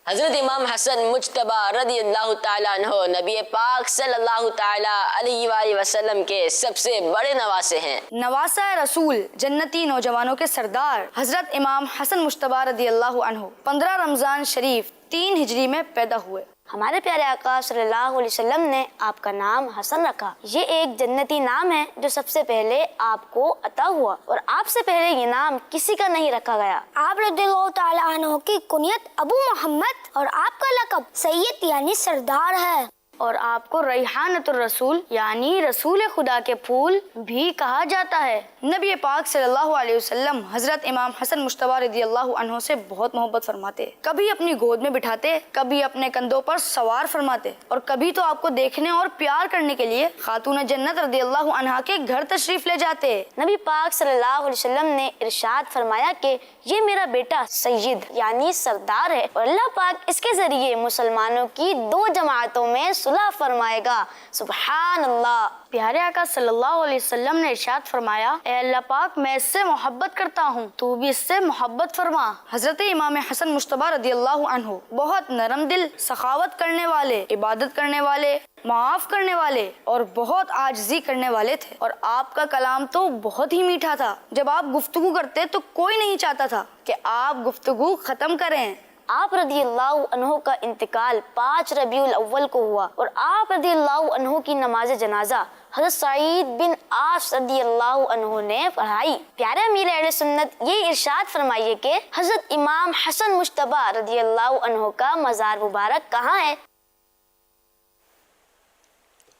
حضرت امام حسن مجتبی رضی اللہ تعالیٰ عنہ نبی پاک صلی اللہ تعالیٰ علیہ وآلہ وسلم کے سب سے بڑے نواسے ہیں۔ نواسہ رسول جنتی نوجوانوں کے سردار حضرت امام حسن مجتبی رضی اللہ عنہ 15 رمضان شریف 3 ہجری میں پیدا ہوئے۔ ہمارے پیارے آقا صلی اللہ علیہ وسلم نے آپ کا نام حسن رکھا۔ یہ ایک جنتی نام ہے جو سب سے پہلے آپ کو عطا ہوا، اور آپ سے پہلے یہ نام کسی کا نہیں رکھا گیا۔ آپ رضی اللہ تعالیٰ عنہ کی کنیت ابو محمد اور آپ کا لقب سید یعنی سردار ہے، اور آپ کو ریحانۃ الرسول یعنی رسول خدا کے پھول بھی کہا جاتا ہے۔ نبی پاک صلی اللہ علیہ وسلم حضرت امام حسن مجتبی رضی اللہ عنہ سے بہت محبت فرماتے، کبھی اپنی گود میں بٹھاتے، کبھی اپنے کندھوں پر سوار فرماتے، اور کبھی تو آپ کو دیکھنے اور پیار کرنے کے لیے خاتون جنت رضی اللہ عنہا کے گھر تشریف لے جاتے۔ نبی پاک صلی اللہ علیہ وسلم نے ارشاد فرمایا کہ یہ میرا بیٹا سید یعنی سردار ہے، اور اللہ پاک اس کے ذریعے مسلمانوں کی 2 جماعتوں میں صلح فرمائے گا۔ سبحان اللہ۔ پیارے آقا صلی اللہ علیہ وسلم نے ارشاد فرمایا، اے اللہ پاک میں اس سے محبت کرتا ہوں، تو بھی اس سے محبت فرما۔ حضرت امام حسن مجتبی رضی اللہ عنہ بہت نرم دل، سخاوت کرنے والے، عبادت کرنے والے، معاف کرنے والے اور بہت عاجزی کرنے والے تھے، اور آپ کا کلام تو بہت ہی میٹھا تھا۔ جب آپ گفتگو کرتے تو کوئی نہیں چاہتا تھا کہ آپ گفتگو ختم کریں۔ آپ رضی اللہ عنہ کا انتقال 5 ربیع الاول کو ہوا، اور آپ رضی اللہ عنہ کی نماز جنازہ حضرت سعید بن عاص رضی اللہ عنہ نے پڑھائی۔ پیارے امیر اہل سنت یہ ارشاد فرمائیے کہ حضرت امام حسن مجتبی رضی اللہ عنہ کا مزار مبارک کہاں ہے؟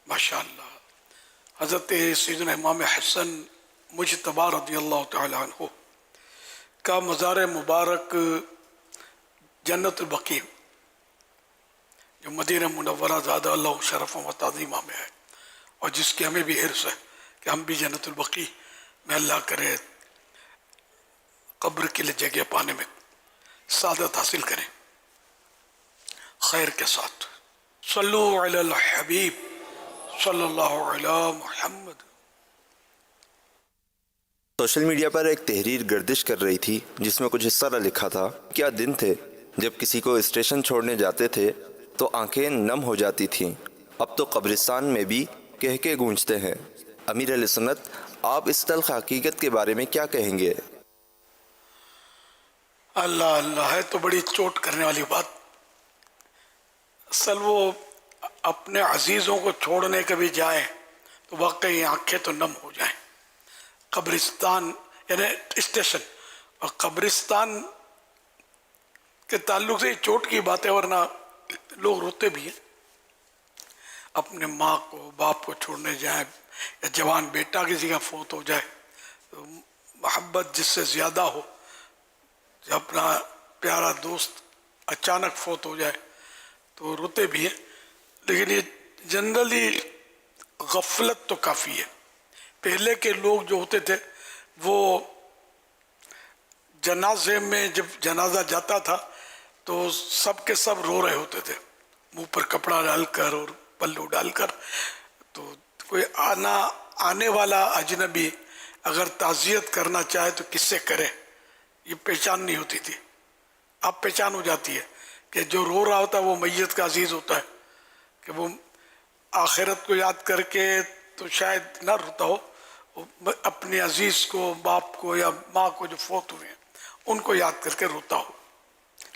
ماشاءاللہ، حضرت سیدنا امام حسن مجتبی رضی اللہ تعالی عنہ کا مزار مبارک جنت البقیع جو مدینہ منورہ زادہ اللہ شرف و تعظیمہ میں ہے، اور جس کی ہمیں بھی حرص ہے کہ ہم بھی جنت البقیع میں اللہ کرے قبر کے لیے جگہ پانے میں سعادت حاصل کریں خیر کے ساتھ۔ صلو علی الحبیب صلی اللہ علی محمد۔ سوشل میڈیا پر ایک تحریر گردش کر رہی تھی جس میں کچھ اس طرح لکھا تھا، کیا دن تھے جب کسی کو اسٹیشن چھوڑنے جاتے تھے تو آنکھیں نم ہو جاتی تھیں، اب تو قبرستان میں بھی کہکے گونجتے ہیں۔ امیر علیہ سنت، آپ اس تلخ حقیقت کے بارے میں کیا کہیں گے؟ اللہ اللہ، ہے تو بڑی چوٹ کرنے والی بات۔ اصل وہ اپنے عزیزوں کو چھوڑنے کبھی جائیں تو واقعی آنکھیں تو نم ہو جائیں۔ قبرستان یعنی اسٹیشن اور قبرستان کے تعلق سے چوٹ کی بات ہے، ورنہ لوگ روتے بھی ہیں۔ اپنے ماں کو باپ کو چھوڑنے جائیں، یا جوان بیٹا کسی کا فوت ہو جائے تو محبت جس سے زیادہ ہو، جب اپنا پیارا دوست اچانک فوت ہو جائے تو روتے بھی ہیں، لیکن یہ جنرلی غفلت تو کافی ہے۔ پہلے کے لوگ جو ہوتے تھے وہ جنازے میں جب جنازہ جاتا تھا تو سب کے سب رو رہے ہوتے تھے، منہ پر کپڑا ڈال کر اور پلو ڈال کر، تو کوئی آنے والا اجنبی اگر تعزیت کرنا چاہے تو کس سے کرے، یہ پہچان نہیں ہوتی تھی۔ اب پہچان ہو جاتی ہے کہ جو رو رہا ہوتا ہے وہ میت کا عزیز ہوتا ہے، کہ وہ آخرت کو یاد کر کے تو شاید نہ روتا ہو، اپنے عزیز کو، باپ کو یا ماں کو جو فوت ہوئے ہیں ان کو یاد کر کے روتا ہو۔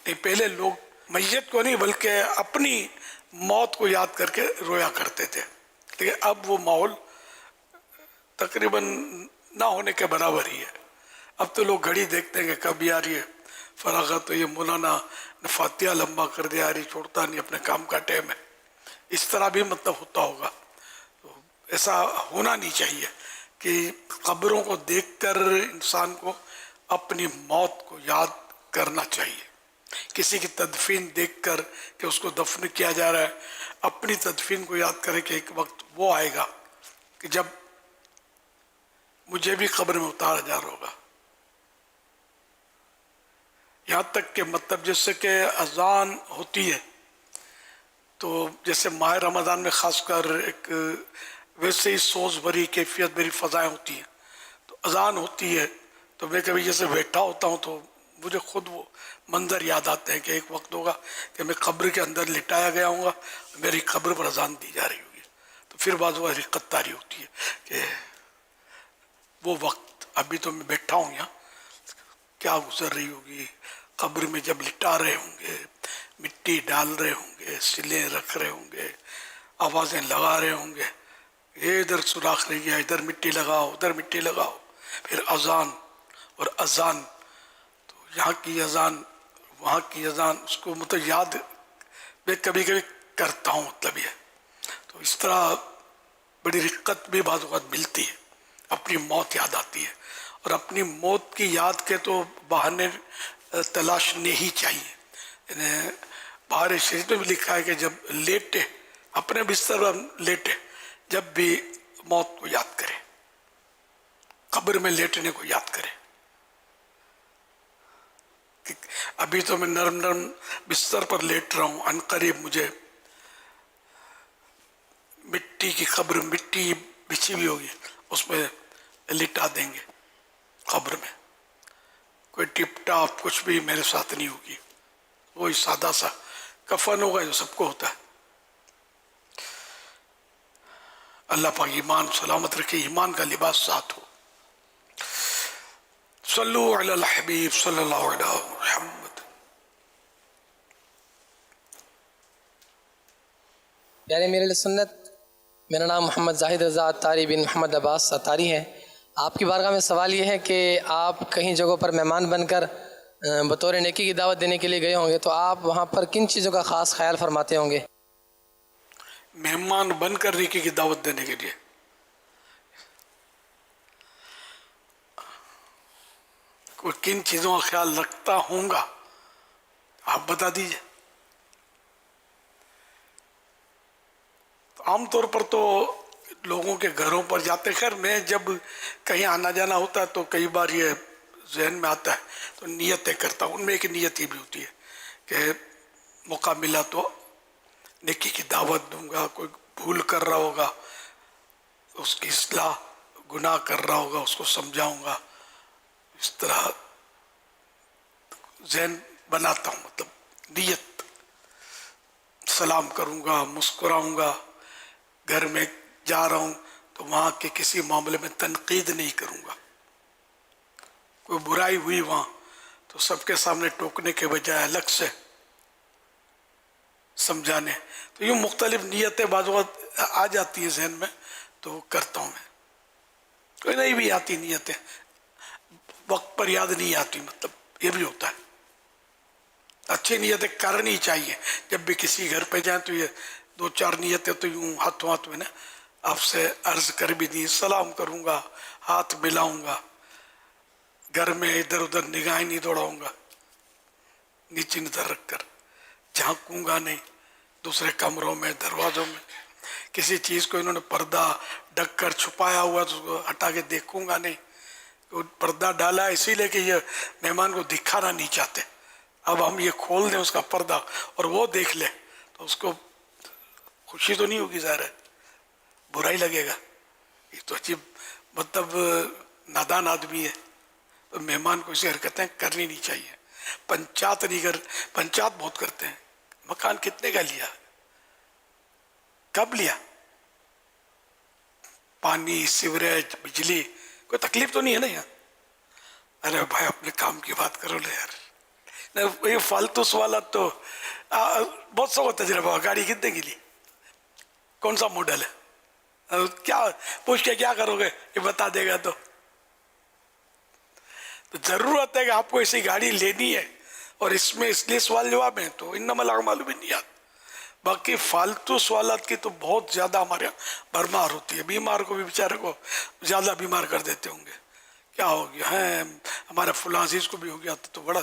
نہیں، پہلے لوگ میت کو نہیں بلکہ اپنی موت کو یاد کر کے رویا کرتے تھے، لیکن اب وہ ماحول تقریباً نہ ہونے کے برابر ہی ہے۔ اب تو لوگ گھڑی دیکھتے ہیں کہ کب آ رہی ہے فراغت، تو یہ مولانا فاتحہ لمبا کر دیا، رہی چھوڑتا نہیں، اپنے کام کا ٹائم ہے۔ اس طرح بھی مطلب ہوتا ہوگا، تو ایسا ہونا نہیں چاہیے کہ قبروں کو دیکھ کر انسان کو اپنی موت کو یاد کرنا چاہیے۔ کسی کی تدفین دیکھ کر کہ اس کو دفن کیا جا رہا ہے، اپنی تدفین کو یاد کرے کہ ایک وقت وہ آئے گا کہ جب مجھے بھی قبر میں اتارا جا رہا ہوگا۔ یہاں تک کہ مطلب جیسے کہ اذان ہوتی ہے تو جیسے ماہ رمضان میں خاص کر ایک ویسے ہی سوز بھری کیفیت بھری فضائیں ہوتی ہیں، تو اذان ہوتی ہے تو میں کبھی جیسے بیٹھا ہوتا ہوں تو مجھے خود وہ منظر یاد آتے ہیں کہ ایک وقت ہوگا کہ میں قبر کے اندر لٹایا گیا ہوں گا، میری قبر پر اذان دی جا رہی ہوگی، تو پھر بعض وہ رقت طاری ہوتی ہے کہ وہ وقت ابھی تو میں بیٹھا ہوں یہاں، کیا گزر رہی ہوگی قبر میں جب لٹا رہے ہوں گے، مٹی ڈال رہے ہوں گے، سلیں رکھ رہے ہوں گے، آوازیں لگا رہے ہوں گے، یہ ادھر سوراخ رہ گیا، ادھر مٹی لگاؤ، ادھر مٹی لگاؤ، پھر اذان اور اذان، تو یہاں کی اذان وہاں کی اذان، اس کو مطلب یاد میں کبھی کبھی کرتا ہوں، مطلب یہ تو اس طرح بڑی رقت بھی بعض اوقات ملتی ہے، اپنی موت یاد آتی ہے، اور اپنی موت کی یاد کے تو بہانے تلاشنے ہی چاہیے. یعنی بہار شریف میں بھی لکھا ہے کہ جب لیٹے اپنے بستر پر لیٹے جب بھی موت کو یاد کرے، قبر میں لیٹنے کو یاد کرے. ابھی تو میں نرم نرم بستر پر لیٹ رہا ہوں، عن قریب مجھے مٹی کی قبر، مٹی بچھی ہوئی ہوگی، اس میں لٹا دیں گے قبر میں، کوئی ٹپ ٹاپ کچھ بھی میرے ساتھ نہیں ہوگی، وہی سادہ سا کفن ہوگا جو سب کو ہوتا ہے. اللہ پاک ایمان سلامت رکھے، ایمان کا لباس ساتھ ہو. صلو علی الحبیب صلی اللہ علیہ محمد. پیارے میرے سنت، میرا نام محمد زاہد رضا اتاری بن محمد عباس اتاری ہے. آپ کی بارگاہ میں سوال یہ ہے کہ آپ کہیں جگہوں پر مہمان بن کر بطور نیکی کی دعوت دینے کے لیے گئے ہوں گے، تو آپ وہاں پر کن چیزوں کا خاص خیال فرماتے ہوں گے؟ مہمان بن کر نیکی کی دعوت دینے کے لیے کوئی کن چیزوں کا خیال رکھتا ہوں گا آپ بتا دیجئے. عام طور پر تو لوگوں کے گھروں پر جاتے، خیر میں جب کہیں آنا جانا ہوتا ہے تو کئی بار یہ ذہن میں آتا ہے تو نیتیں کرتا ہوں. ان میں ایک نیت یہ بھی ہوتی ہے کہ موقع ملا تو نیکی کی دعوت دوں گا، کوئی بھول کر رہا ہوگا اس کی اصلاح، گناہ کر رہا ہوگا اس کو سمجھاؤں گا، اس طرح ذہن بناتا ہوں. مطلب نیت، سلام کروں گا، مسکراؤں گا، گھر میں جا رہا ہوں تو وہاں کے کسی معاملے میں تنقید نہیں کروں گا، کوئی برائی ہوئی وہاں تو سب کے سامنے ٹوکنے کے بجائے الگ سے سمجھانے. تو یوں مختلف نیتیں بعض وقت آ جاتی ہیں ذہن میں تو کرتا ہوں. میں کوئی نہیں بھی آتی نیتیں، وقت پر یاد نہیں آتی، مطلب یہ بھی ہوتا ہے. اچھی نیتیں کرنی چاہیے، جب بھی کسی گھر پہ جائیں تو یہ دو چار نیتیں تو یوں ہاتھوں ہاتھ میں نا آپ سے عرض کر بھی دی، سلام کروں گا، ہاتھ ملاؤں گا، گھر میں ادھر ادھر نگاہیں نہیں دوڑاؤں گا، نیچے نظر رکھ کر جھانکوں گا نہیں، دوسرے کمروں میں دروازوں میں کسی چیز کو انہوں نے پردہ ڈھک کر چھپایا ہوا تو اس کو ہٹا کے دیکھوں گا نہیں. پردہ ڈالا اسی لیے کہ یہ مہمان کو دکھانا نہیں چاہتے، اب ہم یہ کھول دیں اس کا پردہ اور وہ دیکھ لے تو اس کو خوشی تو نہیں ہوگی، ظاہر ہے برائی لگے گا. یہ تو عجیب مطلب نادان آدمی ہے. تو مہمان کو ایسی حرکتیں کرنی نہیں چاہیے. پنچات نہیں کر، پنچات بہت کرتے ہیں. مکان کتنے کا لیا، کب لیا، پانی، سیوریج، بجلی، کوئی تکلیف تو نہیں ہے نا یہاں؟ ارے بھائی اپنے کام کی بات کرو لے یار، یہ فالتو سوالات تو بہت سو تجربہ. گاڑی کتنے کی لی، کون سا ماڈل ہے، کیا پوچھ کے کیا کرو گے، یہ بتا دے گا تو ضرورت ہے کہ آپ کو ایسی گاڑی لینی ہے اور اس میں اس لیے سوال جواب ہیں تو انما الاعمال بالنیات. باقی فالتو سوالات کی تو بہت زیادہ ہمارے یہاں بھرمار ہوتی ہے. بیمار کو بھی بیچارے کو زیادہ بیمار کر دیتے ہوں گے، کیا ہو گیا ہے، ہمارے فلاں عزیز کو بھی ہو گیا تو بڑا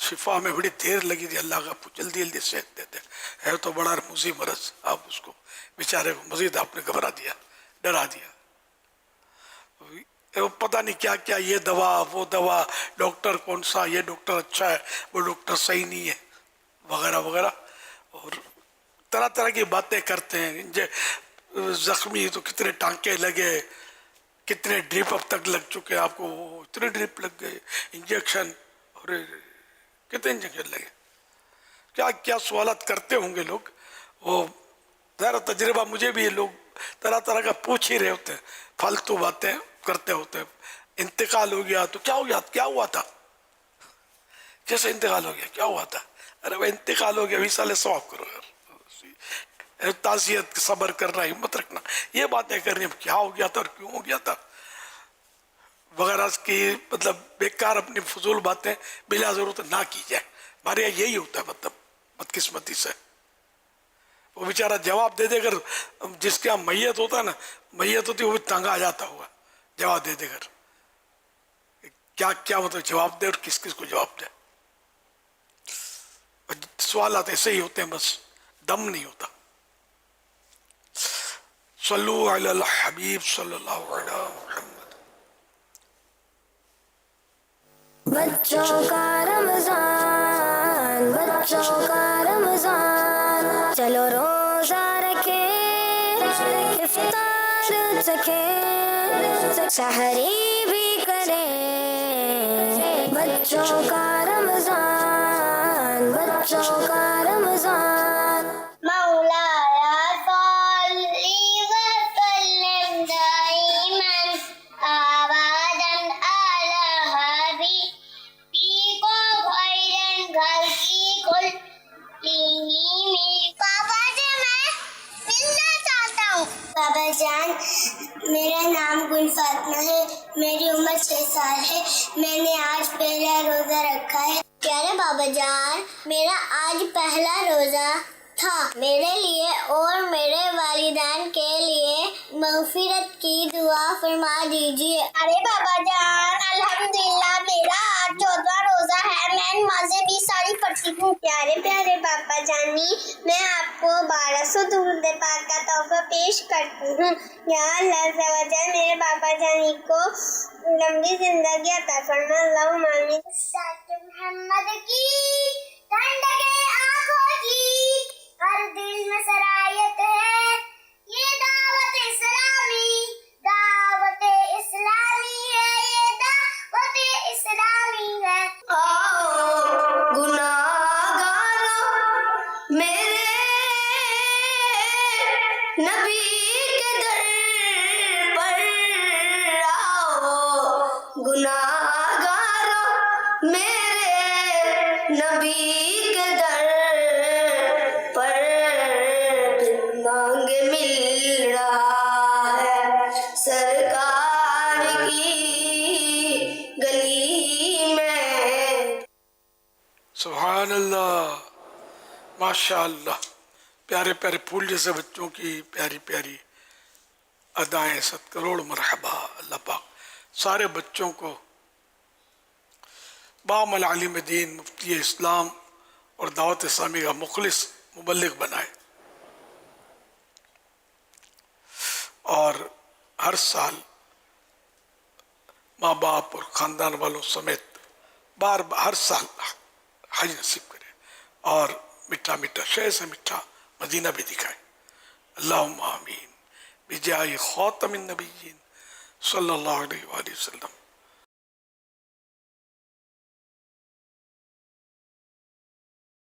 شفا میں بڑی دیر لگی تھی، اللہ کا جلدی جلدی صحت دیتے ہے تو بڑا موذی مرض، آپ اس کو بیچارے کو مزید آپ نے گھبرا دیا، ڈرا دیا. پتہ نہیں کیا کیا، یہ دوا وہ دوا، ڈاکٹر کون سا، یہ ڈاکٹر اچھا ہے وہ ڈاکٹر صحیح نہیں ہے، وغیرہ وغیرہ، اور طرح طرح کی باتیں کرتے ہیں. زخمی تو کتنے ٹانکے لگے، کتنے ڈرپ اب تک لگ چکے آپ کو، اتنے ڈرپ لگ گئے، انجیکشن، اور کتنے جنگل لگے, کیا کیا سوالات کرتے ہوں گے لوگ. وہ ذرا تجربہ مجھے بھی لوگ طرح طرح کا پوچھ ہی رہے ہوتے ہیں, فالتو باتیں کرتے ہوتے ہیں. انتقال ہو گیا تو کیا ہو گیا, کیا ہوا تھا, جیسے انتقال ہو گیا کیا ہوا تھا, ارے وہ انتقال ہو گیا وصال ثواب کرو یار, تعزیت صبر کرنا ہمت رکھنا, یہ باتیں کرنی کیا ہو گیا تھا اور کیوں ہو گیا تھا وغیرہ کی مطلب بیکار اپنی فضول باتیں بلا ضرورت نہ کی جائے. ہمارے یہاں یہی ہوتا ہے مطلب بدقسمتی سے. وہ بیچارہ جواب دے دے کر, جس کے یہاں میت ہوتا ہے نا, میت ہوتی وہ بھی تنگ آ جاتا ہوا جواب دے دے کر, کیا کیا مطلب جواب دے اور کس کس کو جواب دے. سوالات ایسے ہی ہوتے ہیں, بس دم نہیں ہوتا. صلو علی الحبیب صلی اللہ علیہ محمد. بچوں کا رمضان, بچوں کا رمضان, چلو روزہ رکھے, افطار چکھے, سحری بھی کرے. بچوں کا رمضان, بچوں کا رمضان. مولایا صلی وسلم دائما ابدا علی حبیبک خیر الخلق کلہم. پاپا جی میں ملنا چاہتا ہوں. پاپا جان میرا نام گل فاطمہ ہے, میری عمر 6 سال ہے, میں نے آج پہلا روزہ رکھا ہے. پیارے بابا جان میرا آج پہلا روزہ تھا, میرے لیے اور میرے والدین کے لیے مغفرت کی دعا فرما دیجیے. ارے بابا جان الحمدللہ میرا آج 14واں روزہ ہے, میں نمازیں بھی ساری پڑھتی ہوں. پیارے پیارے بابا جانی میں آپ کو 1200 درود پاک کا تحفہ پیش کرتی ہوں. یا اللہ عز و جل میرے بابا جانی کو لمبی زندگی عطا فرما, اللہم آمین. محمد کی ٹھنڈک آنکھوں کی ہر دل میں سرایت ہے, یہ دعوت اسلامی, دعوت اسلامی ہے, یہ دعوت اسلامی ہے. آؤ گناہگارو میرے نبی کے در پر, آؤ گناہگارو میرے نبی کے در پر, مانگ مل رہا ہے سرکار کی گلی میں. سبحان اللہ, ماشاء اللہ. پیارے پیارے پھول جیسے بچوں کی پیاری پیاری ادائیں, 7 کروڑ مرحبا. اللہ پاک سارے بچوں کو بام العالم دین, مفتی اسلام اور دعوت اسلامی کا مخلص مبلغ بنائے, اور ہر سال ماں باپ اور خاندان والوں سمیت ہر سال حج نصیب کرے, اور میٹھا میٹھا شہر سے میٹھا مدینہ بھی دکھائے. اللہم آمین بجاہ خاتم النبیین صلی اللہ علیہ وآلہ وسلم.